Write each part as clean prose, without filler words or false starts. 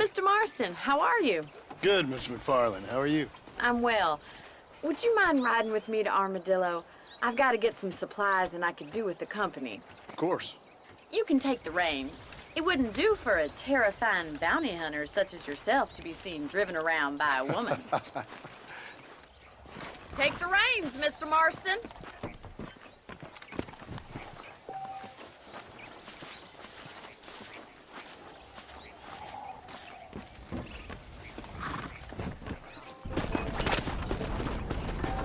Mr. Marston, how are you? Good, Miss McFarland. How are you? I'm well. Would you mind riding with me to Armadillo? I've got to get some supplies and I could do with the company. Of course. You can take the reins. It wouldn't do for a terrifying bounty hunter such as yourself to be seen driven around by a woman. Take the reins, Mr. Marston.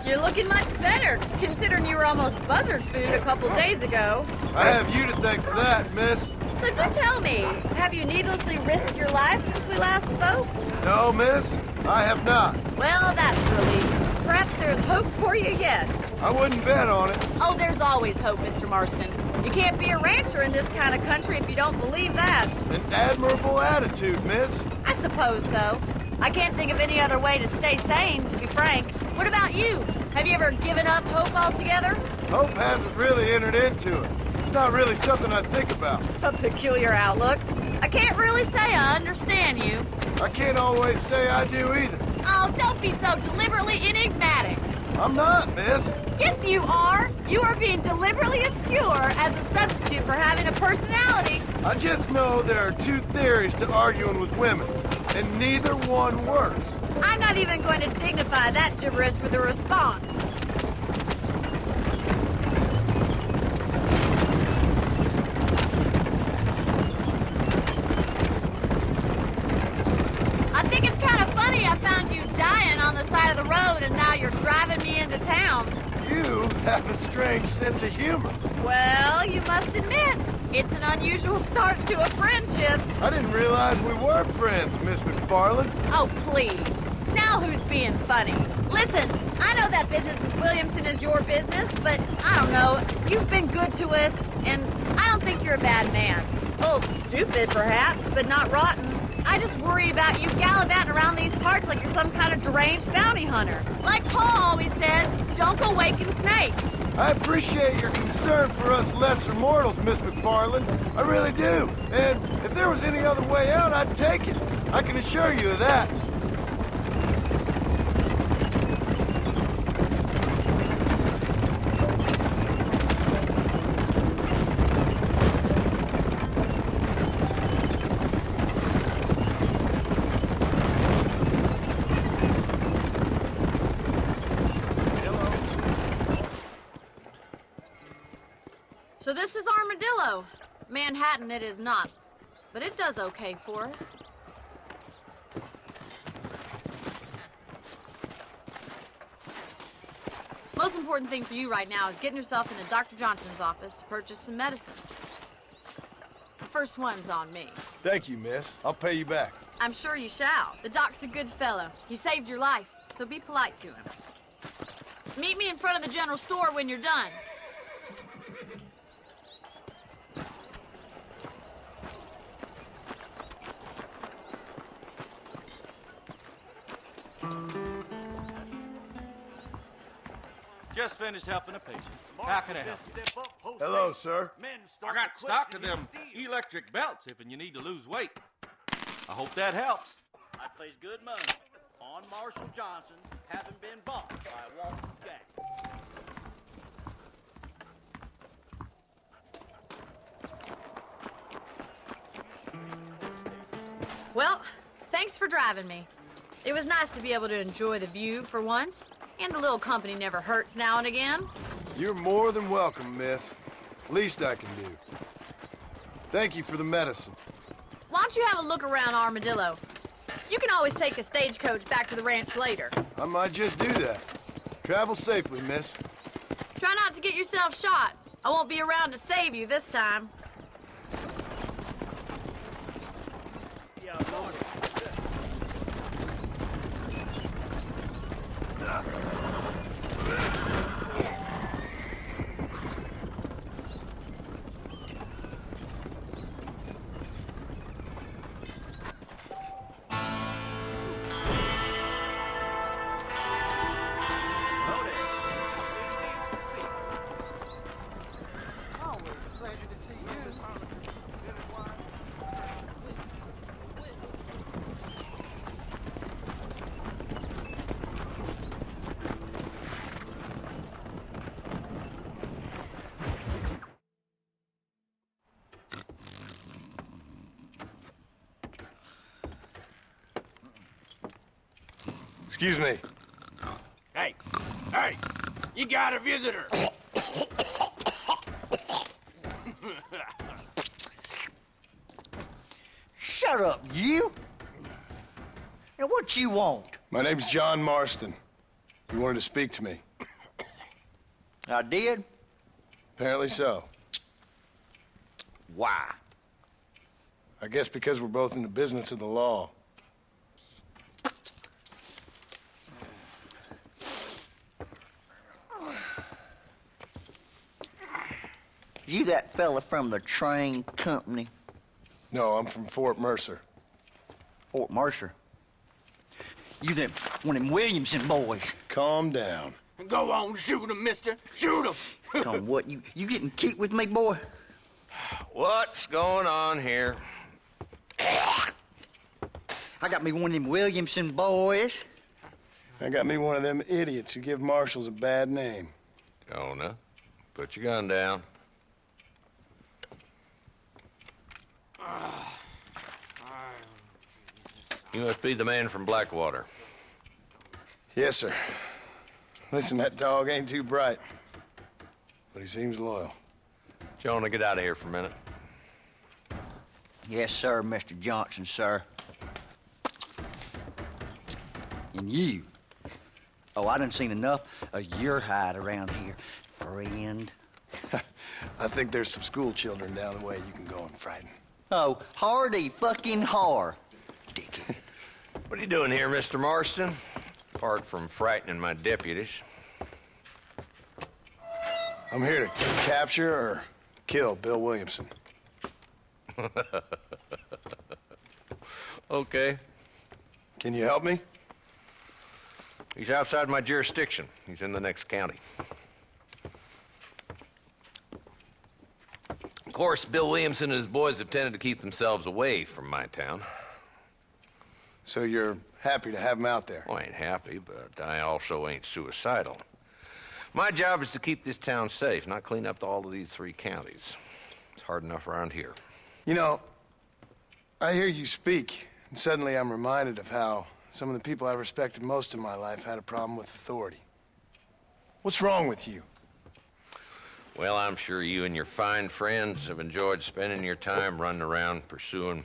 You're looking much better, considering you were almost buzzard food a couple days ago. I have you to thank for that, miss. So do tell me, have you needlessly risked your life since we last spoke? No, miss, I have not. Well, that's a relief. Perhaps there's hope for you yet. I wouldn't bet on it. Oh, there's always hope, Mr. Marston. You can't be a rancher in this kind of country if you don't believe that. An admirable attitude, miss. I suppose so. I can't think of any other way to stay sane, to be frank. What about you? Have you ever given up hope altogether? Hope hasn't really entered into it. It's not really something I think about. A peculiar outlook. I can't really say I understand you. I can't always say I do either. Oh, don't be so deliberately enigmatic. I'm not, miss. Yes, you are. You are being deliberately obscure as a substitute for having a personality. I just know there are two theories to arguing with women, and neither one works. I'm not even going to dignify that gibberish with a response. I think it's kind of funny I found you dying on the side of the road and now you're driving me into town. You have a strange sense of humor. Well, you must admit, it's an unusual start to a friendship. I didn't realize we were friends, Miss McFarland. Oh, please. Now who's being funny? Listen, I know that business with Williamson is your business, but I don't know. You've been good to us, and I don't think you're a bad man. A little stupid, perhaps, but not rotten. I just worry about you gallivanting around these parts like you're some kind of deranged bounty hunter. Like Paul always says, don't go waking snakes. I appreciate your concern for us lesser mortals, Miss McFarland. I really do. And if there was any other way out, I'd take it. I can assure you of that. So this is Armadillo. Manhattan it is not, but it does okay for us. Most important thing for you right now is getting yourself into Dr. Johnson's office to purchase some medicine. The first one's on me. Thank you, miss. I'll pay you back. I'm sure you shall. The doc's a good fellow. He saved your life, so be polite to him. Meet me in front of the general store when you're done. Just finished helping a patient. How can I help you? Hello, sir. I got stock of them electric belts if you need to lose weight. I hope that helps. I place good money on Marshall Johnson having been bought by a walking gang. Well, thanks for driving me. It was nice to be able to enjoy the view for once, and a little company never hurts now and again. You're more than welcome, miss. Least I can do. Thank you for the medicine. Why don't you have a look around Armadillo? You can always take a stagecoach back to the ranch later. I might just do that. Travel safely, miss. Try not to get yourself shot. I won't be around to save you this time. Yeah, Lord. Excuse me. Hey, hey, you got a visitor. Shut up, you! Now, what you want? My name's John Marston. You wanted to speak to me. I did? Apparently so. Why? I guess because we're both in the business of the law. You that fella from the train company? No, I'm from Fort Mercer. Fort Mercer? You them, one of them Williamson boys. Calm down. Go on, shoot him, mister. Shoot him. Come on, what, you getting kicked with me, boy? What's going on here? I got me one of them Williamson boys. I got me one of them idiots who give marshals a bad name. Jonah, put your gun down. You must be the man from Blackwater. Yes, sir. Listen, that dog ain't too bright, but he seems loyal. Jonah, get out of here for a minute. Yes, sir, Mr. Johnson, sir. And you. Oh, I done seen enough of your hide around here, friend. I think there's some school children down the way you can go and frighten. Oh, hardy fucking har. Dickhead. What are you doing here, Mr. Marston? Apart from frightening my deputies. I'm here to capture or kill Bill Williamson. Okay. Can you help me? He's outside my jurisdiction. He's in the next county. Of course, Bill Williamson and his boys have tended to keep themselves away from my town. So you're happy to have him out there? Well, I ain't happy, but I also ain't suicidal. My job is to keep this town safe, not clean up all of these 3 counties. It's hard enough around here. You know, I hear you speak, and suddenly I'm reminded of how some of the people I respected most in my life had a problem with authority. What's wrong with you? Well, I'm sure you and your fine friends have enjoyed spending your time running around pursuing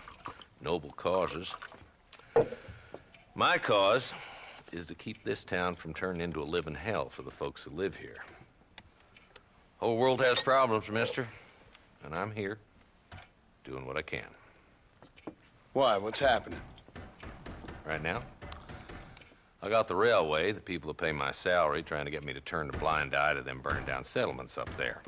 noble causes. My cause is to keep this town from turning into a living hell for the folks who live here. Whole world has problems, mister, and I'm here doing what I can. Why? What's happening? Right now, I got the railway, the people who pay my salary, trying to get me to turn a blind eye to them burning down settlements up there.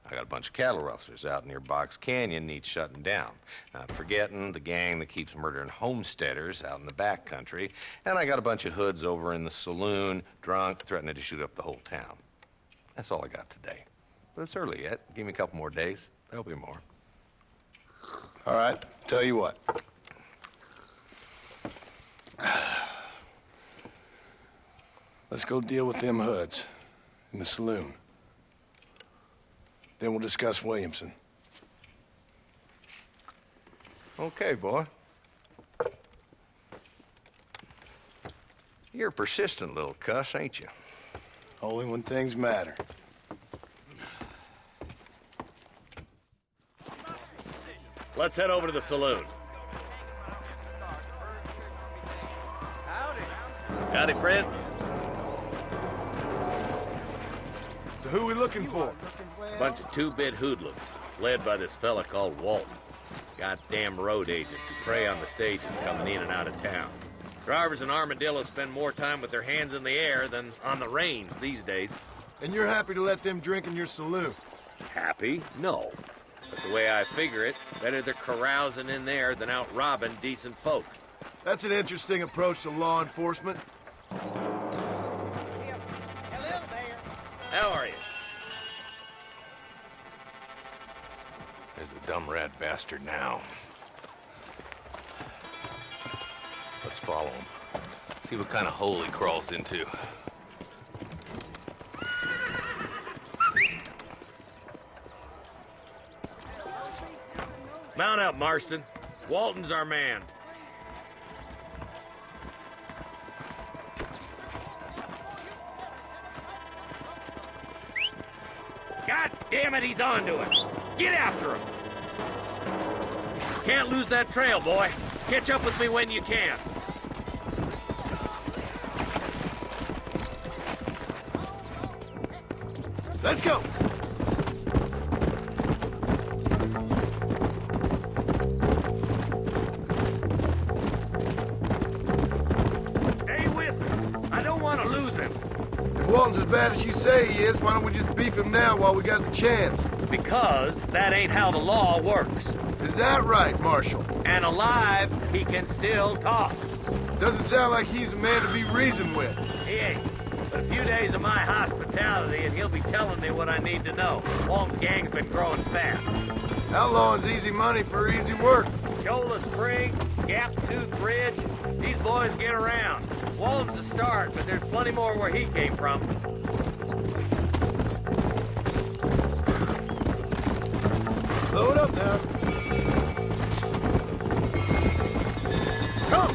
I got a bunch of cattle rustlers out near Box Canyon needs shutting down. Not forgetting the gang that keeps murdering homesteaders out in the back country. And I got a bunch of hoods over in the saloon, drunk, threatening to shoot up the whole town. That's all I got today. But it's early yet. Give me a couple more days. There'll be more. All right, tell you what. Let's go deal with them hoods in the saloon. Then we'll discuss Williamson. Okay, boy. You're a persistent little cuss, ain't you? Only when things matter. Let's head over to the saloon. Howdy, Fred. So who we looking for? Bunch of 2-bit hoodlums, led by this fella called Walton. Goddamn road agents who prey on the stages coming in and out of town. Drivers and armadillos spend more time with their hands in the air than on the reins these days. And you're happy to let them drink in your saloon? Happy? No. But the way I figure it, better they're carousing in there than out robbing decent folk. That's an interesting approach to law enforcement. How are you? There's the dumb rat bastard now. Let's follow him. See what kind of hole he crawls into. Mount up, Marston. Walton's our man. God damn it, he's on to us. Get after him. Can't lose that trail, boy. Catch up with me when you can. Let's go. Stay with him. I don't want to lose him. If Walton's as bad as you say he is, why don't we just beef him now while we got the chance? Because that ain't how the law works. Is that right, Marshal? And alive, he can still talk. Doesn't sound like he's a man to be reasoned with. He ain't. But a few days of my hospitality and he'll be telling me what I need to know. Walton's gang's been growing fast. Outlawing's easy money for easy work. Shola Spring, Gap Tooth Ridge, these boys get around. Walton's the start, but there's plenty more where he came from. Blow it up now. Come!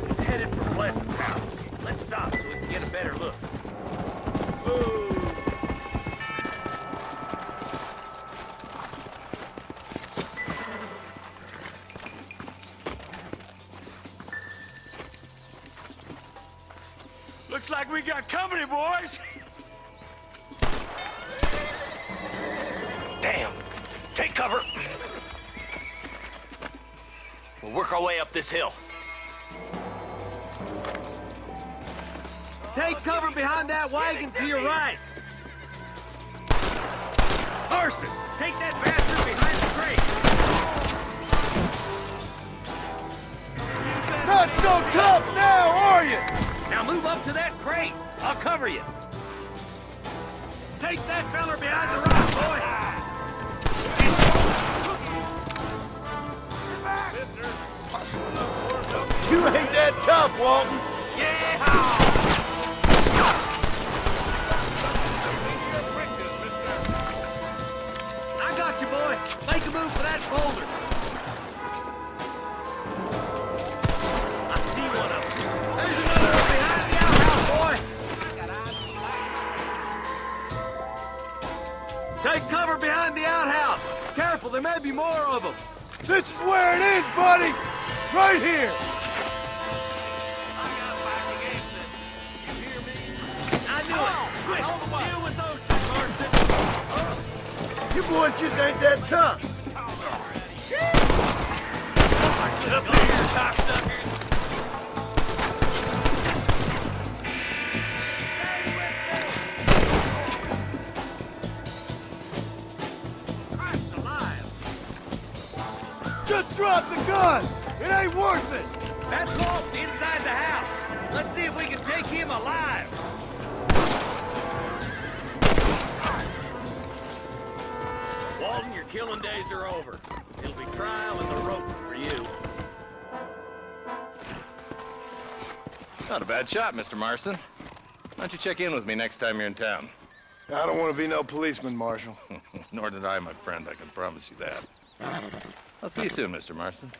He's headed for Pleasant's house. Let's stop so we can get a better look. Ooh. Looks like we got company, boys. Damn. Take cover. We'll work our way up this hill. Take cover behind that wagon to your right. Marston, take that bastard behind the crate. Not so tough now, are you? Now move up to that crate. I'll cover you. Take that feller behind the rock, boy. You ain't that tough, Walton. Yeah! I got you, boy. Make a move for that boulder. I see one of them. There's another one behind the outhouse, boy. Take cover behind the outhouse. Careful, there may be more of them. This is where it is, buddy. Right here. I knew it. Quick, deal with those two, Marston. You boys just ain't that tough. Up here, cocksuckers. Christ alive. Just drop the gun. It ain't worth it. That's Walton inside the house. Let's see if we can take him alive. Walton, your killing days are over. It'll be trial and the rope for you. Not a bad shot, Mr. Marston. Why don't you check in with me next time you're in town? I don't want to be no policeman, Marshal. Nor did I, my friend. I can promise you that. I'll see you soon, Mr. Marston.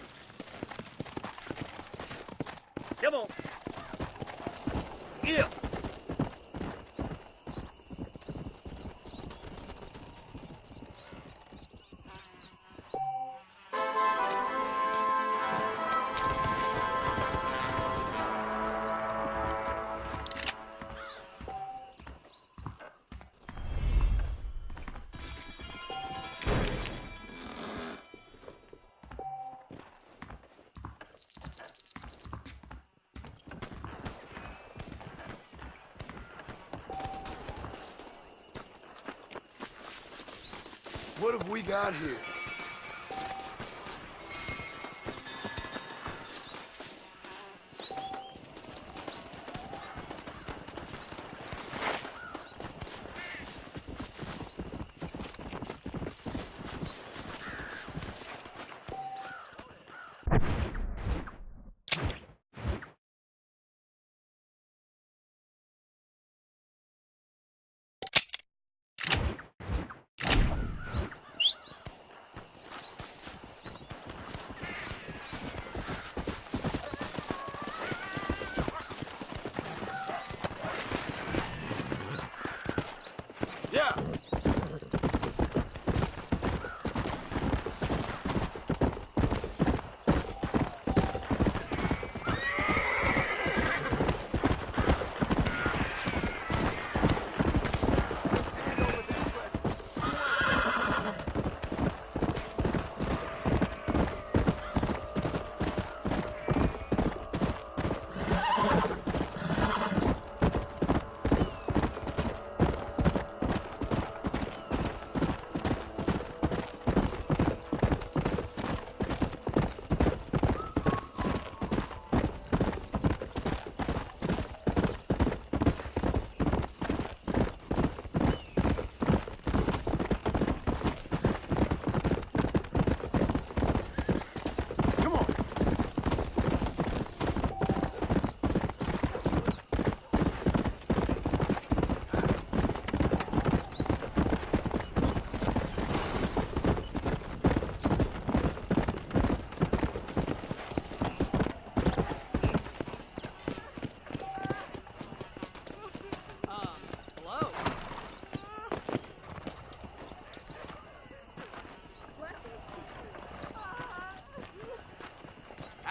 Come on. Yeah. What have we got here?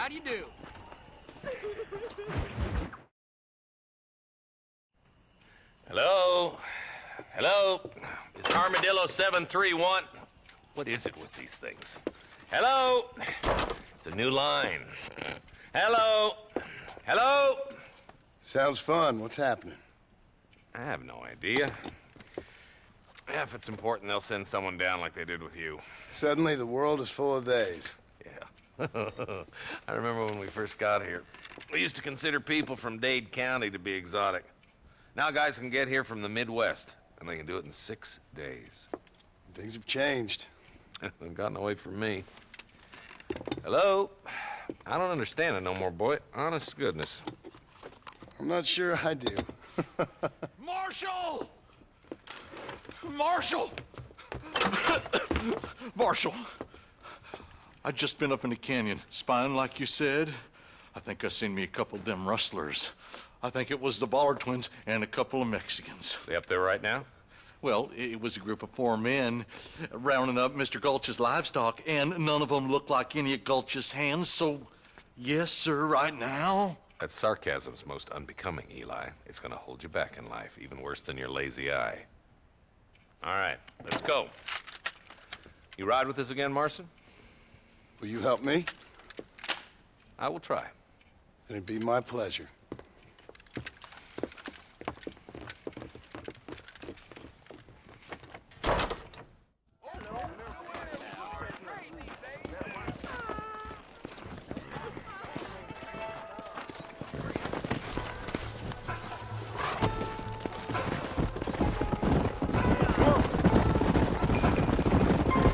How do you do? Hello? Hello? It's Armadillo 731. What is it with these things? Hello? It's a new line. Hello? Hello? Sounds fun. What's happening? I have no idea. Yeah, if it's important, they'll send someone down like they did with you. Suddenly, the world is full of theys. Yeah. I remember when we first got here. We used to consider people from Dade County to be exotic. Now guys can get here from the Midwest, and they can do it in 6 days. Things have changed. They've gotten away from me. Hello? I don't understand it no more, boy. Honest to goodness. I'm not sure I do. Marshal! Marshal! Marshal! I just been up in the canyon, spying like you said. I think I seen me a couple of them rustlers. I think it was the Ballard twins and a couple of Mexicans. They up there right now? Well, it was a group of 4 men rounding up Mr. Gulch's livestock, and none of them looked like any of Gulch's hands, so yes, sir, right now. That sarcasm's most unbecoming, Eli. It's gonna hold you back in life, even worse than your lazy eye. All right, let's go. You ride with us again, Marston? Will you help me? I will try. It'd be my pleasure.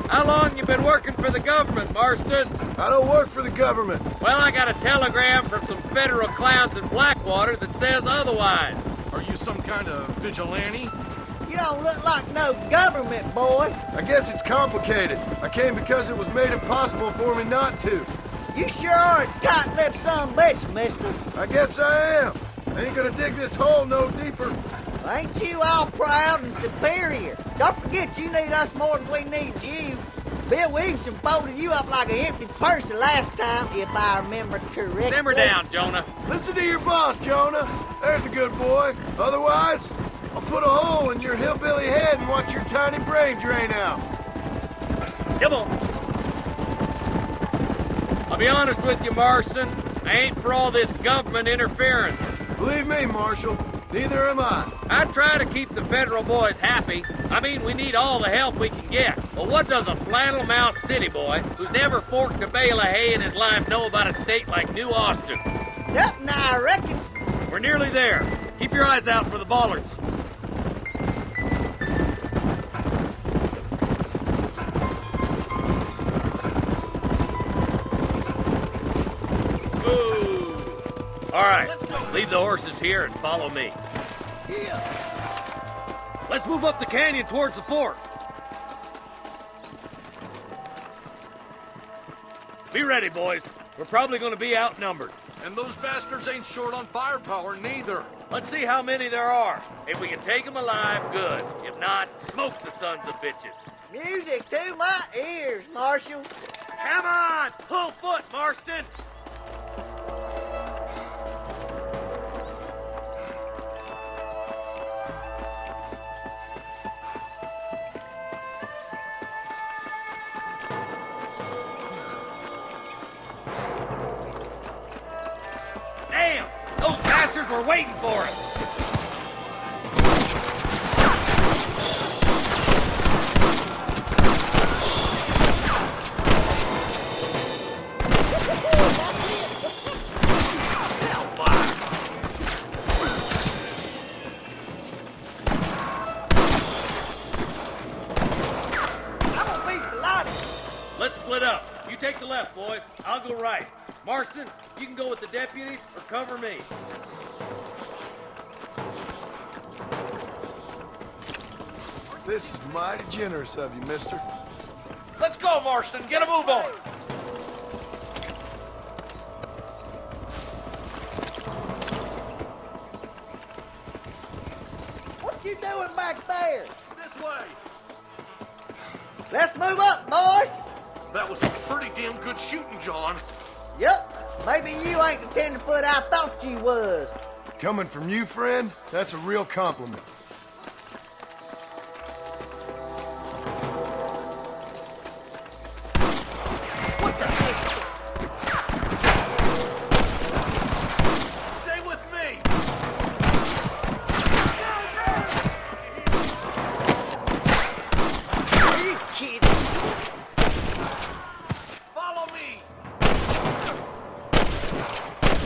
How long you been working for the government, Marston? I don't work for the government. Well, I got a telegram from some federal clowns in Blackwater that says otherwise. Are you some kind of vigilante? You don't look like no government boy. I guess it's complicated. I came because it was made impossible for me not to. You sure are a tight-lipped son of a bitch, mister. I guess I am. I ain't gonna dig this hole no deeper. Ain't you all proud and superior? Don't forget you need us more than we need you. Bill Williamson folded you up like an empty purse the last time, if I remember correctly. Simmer down, Jonah. Listen to your boss, Jonah. There's a good boy. Otherwise, I'll put a hole in your hillbilly head and watch your tiny brain drain out. Come on. I'll be honest with you, Marston. I ain't for all this government interference. Believe me, Marshal, neither am I. I try to keep the federal boys happy. I mean, we need all the help we can get. But what does a flannel-mouthed city boy who's never forked a bale of hay in his life know about a state like New Austin? Nothing, I reckon. We're nearly there. Keep your eyes out for the Ballards. All right, leave the horses here and follow me. Let's move up the canyon towards the fort. Be ready, boys. We're probably going to be outnumbered. And those bastards ain't short on firepower, neither. Let's see how many there are. If we can take them alive, good. If not, smoke the sons of bitches. Music to my ears, Marshal. Come on! Full foot, Marston! Damn! Those bastards were waiting for us! Let's split up. You take the left, boys. I'll go right. Marston, you can go with the deputies or cover me. This is mighty generous of you, mister. Let's go, Marston. Get a move on. What you doing back there? This way. Let's move up, boys. That was some pretty damn good shooting, John. Yup, maybe you ain't the tenderfoot I thought you was. Coming from you, friend, that's a real compliment. What the heck? Stay with me! Are you kidding? Follow me!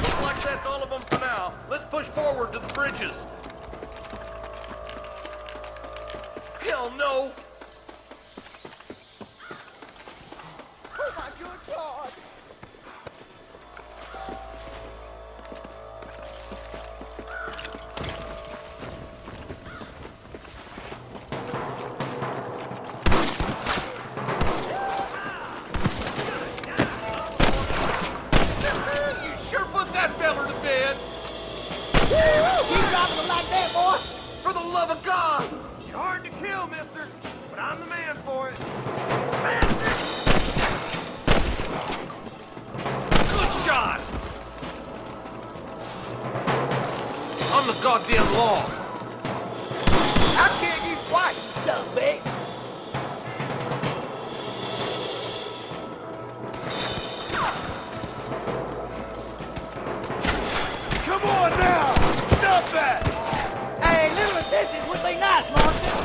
Looks like that's all of them for now. Let's push forward to the bridges. Hell no! Oh my good God! You sure put that feller to bed! Keep dropping them like that, boy! For the love of God! You're hard to kill, mister, but I'm the man for it. Bastard! Good shot! I'm the goddamn law. I've killed you twice, you son of a bitch! Come on now! Stop that! Hey, little assistance would be nice, Marston.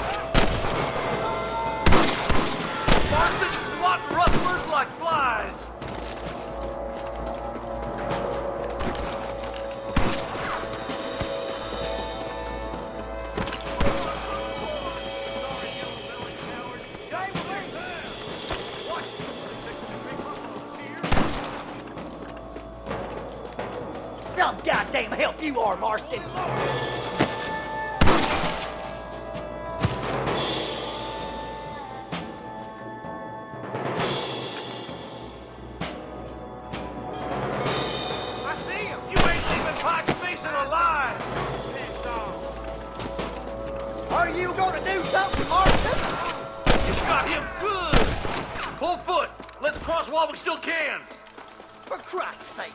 Marston swatting rustlers like flies. Some goddamn help you are, Marston. I see him. You ain't leaving Pike's Basin alive. Are you gonna do something, Marston? You got him good. Full foot. Let's cross while we still can. For Christ's sake.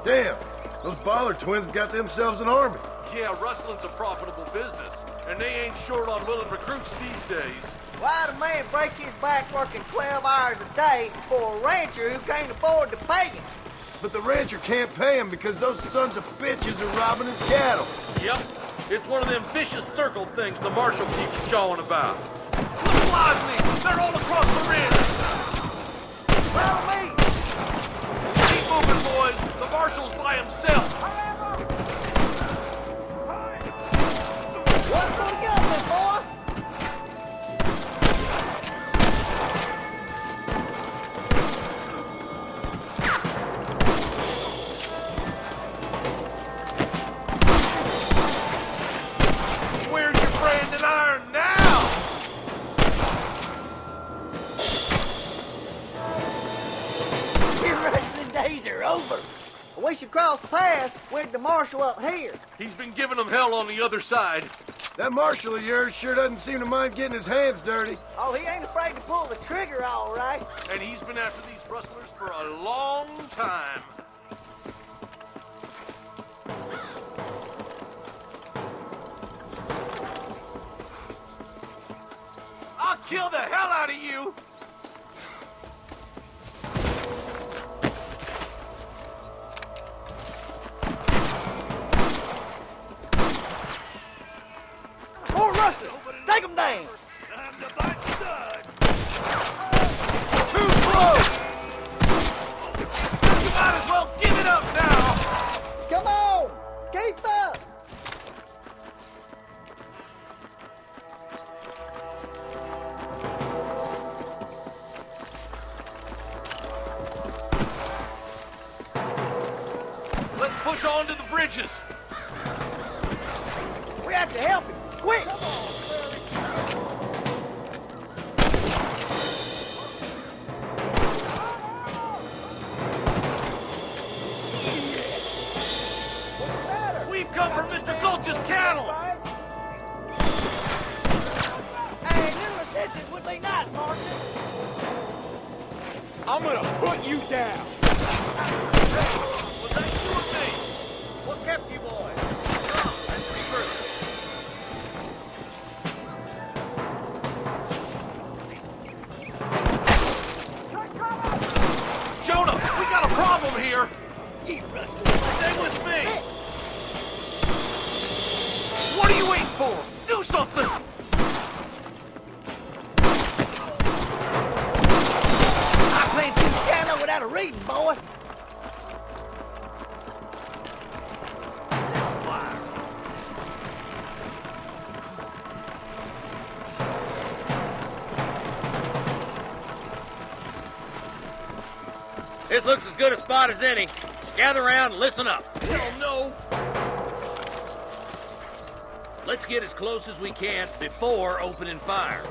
Damn, those Ballard twins have got themselves an army. Yeah, rustling's a profitable business, and they ain't short on willing recruits these days. Why'd a man break his back working 12 hours a day for a rancher who can't afford to pay him? But the rancher can't pay him because those sons of bitches are robbing his cattle. Yep, it's one of them vicious circle things the marshal keeps jawing about. Look lively! They're all across the ridge! Follow me! Keep moving, boys! The marshal's by himself! What's gonna get me, boy? Where's your branding iron now? Your wrestling days are over. We should cross the pass with the marshal up here. He's been giving them hell on the other side. That marshal of yours sure doesn't seem to mind getting his hands dirty. Oh, he ain't afraid to pull the trigger, all right. And he's been after these rustlers for a long time. I'll kill the hell out of you! More rustlers! Take them down! Too close! You might as well give it up now! Come on! Keep up! Let's push on to the bridges! We have to help him! Quick! We've come out for Mr. Gulch's cattle! Hey, little assistance would be nice, Martin. I'm gonna put you down. Was that you or me? What kept you boys? Come, let's see further. Jonah, we got a problem here! You rustlers. Stay with me! What are you waiting for? Do something! I played too shallow without a reading, boy. This looks as good a spot as any. Gather around and listen up. Hell no! Let's get as close as we can before opening fire.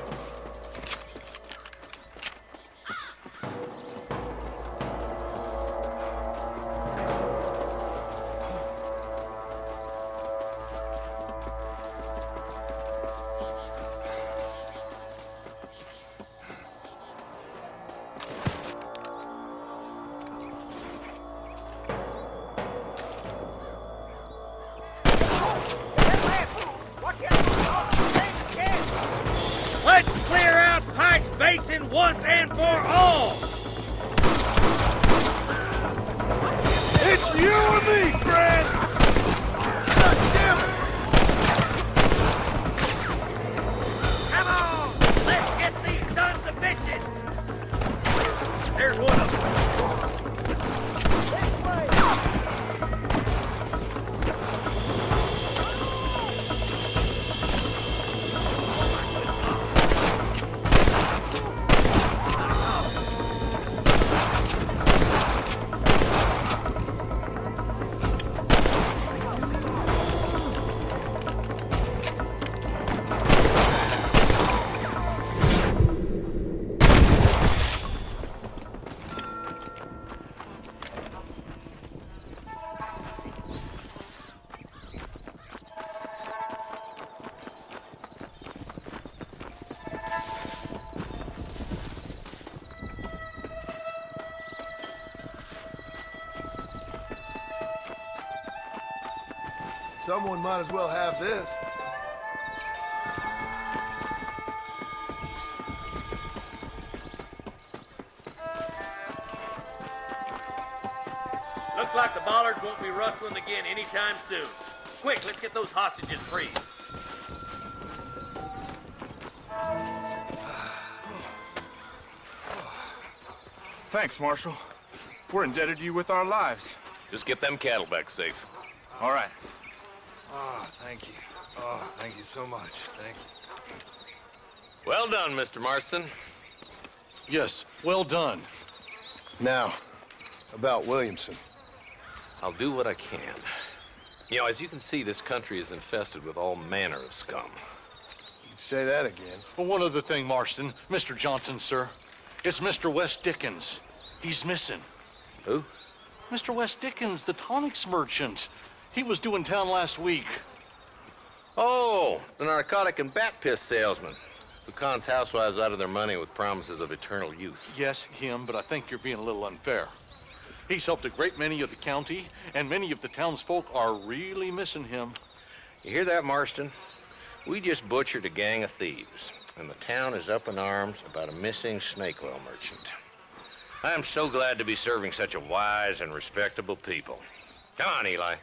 Let's clear out Pike's Basin once and for all! It's you or me, Brad! God damn it! Come on! Let's get these sons of bitches! There's one of them. Someone might as well have this. Looks like the bollards won't be rustling again anytime soon. Quick, let's get those hostages free. Thanks, Marshal. We're indebted to you with our lives. Just get them cattle back safe. All right. Oh, thank you. Oh, thank you so much. Thank you. Well done, Mr. Marston. Yes, well done. Now, about Williamson. I'll do what I can. You know, as you can see, this country is infested with all manner of scum. You'd say that again. Well, one other thing, Marston. Mr. Johnson, sir. It's Mr. Wes Dickens. He's missing. Who? Mr. Wes Dickens, the tonics merchant. He was due in town last week. Oh, the narcotic and bat piss salesman who cons housewives out of their money with promises of eternal youth. Yes, him, but I think you're being a little unfair. He's helped a great many of the county, and many of the townsfolk are really missing him. You hear that, Marston? We just butchered a gang of thieves, and the town is up in arms about a missing snake oil merchant. I am so glad to be serving such a wise and respectable people. Come on, Eli.